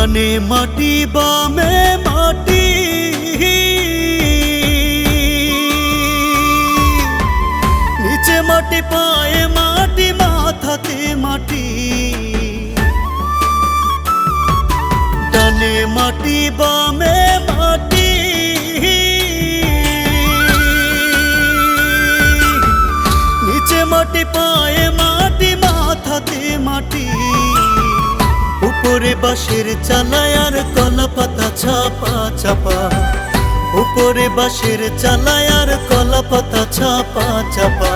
ডানে মাটি বামে মাটি, নিচে মাটি পায়ে মাটি মাথাতে মাটি। ডানে মাটি বামে মাটি, নিচে মাটি পায়ে মাটি মাথাতে মাটি। উপরে বাঁশের চালায় আর কলা পাতা ছাপা চাপা, উপরে বাঁশের চালায় আর কলা পাতা ছাপা চাপা।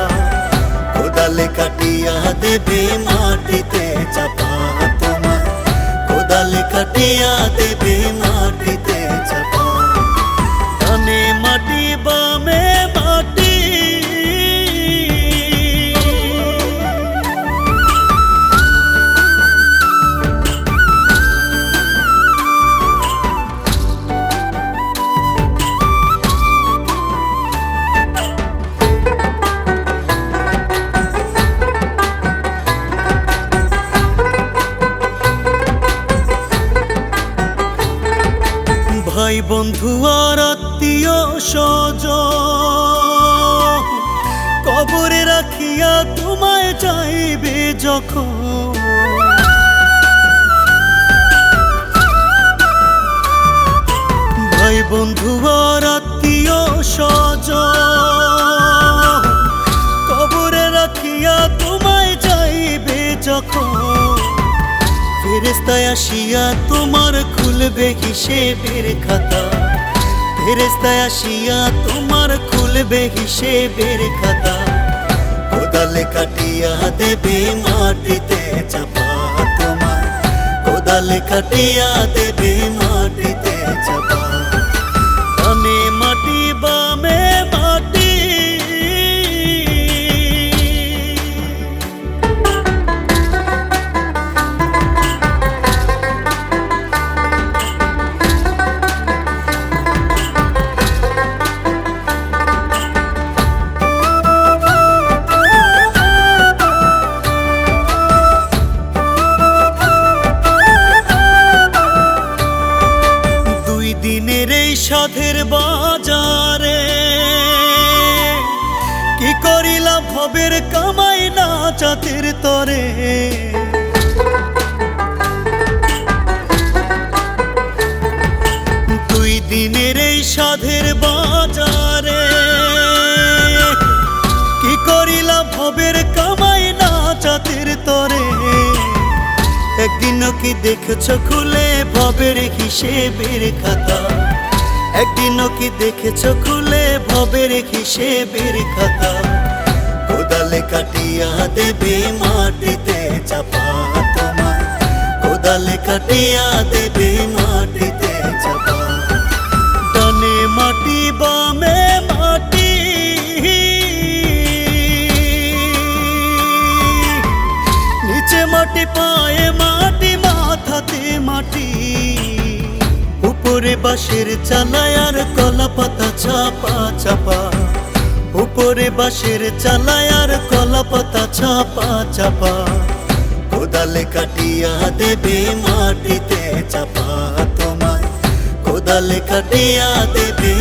কোদালে কাটিয়া দেবে মাটিতে চাপা তোমার, কোদালে কাটিয়া দেবে মাটিতে চাপা। ডানে মাটি বামে মাটি, ভাই বন্ধু আর আত্মীয় স্বজন কবরে রাখিয়া তোমায় চাইবে যখন। ভাই বন্ধু আর আত্মীয় স্বজন কবরে রাখিয়া তোমায় চাইবে যখন। ফেরেশতায় আসিয়া তোমার খুলবে হিসেবের খাতা, ফেরেশতায় আসিয়া তোমার খুলবে হিসেবের খাতা। কোদালে কাটিয়া দেবে মাটিতে চাপা তোমার, কোদালে কাটিয়া দেবে মাটিতে চাপা। ডানে মাটি বামে মাটি, দিনের এই সাধের বাজারে কি করিলা ভবের কামাই না জাতের তরে। দুই দিনের এই সাধের বাজারে কি করিলা ভবের কামাই না জাতের তরে। একদিনও কি দেখেছ খুলে ভবের হিসেবের খাতা, একদিনও কি দেখেছ খুলে ভবের হিসেবের খাতা। কোদালে কাটিয়া দেবে মাটিতে চাপা তোমার, কোদালে কাটিয়া দেবে মাটিতে চাপা। ডানে মাটি বামে মাটি, নিচে মাটি পায়ে মাটি মাথাতে মাটি। উপরে বাঁশের চালায় আর কলা পাতা ছাপা চাপা, উপরে বাঁশের চালায় আর কলা পাতা ছাপা চাপা। কোদালে কাটিয়া দেবে মাটিতে চাপা তোমার, কোদালে কাটিয়া দেবে।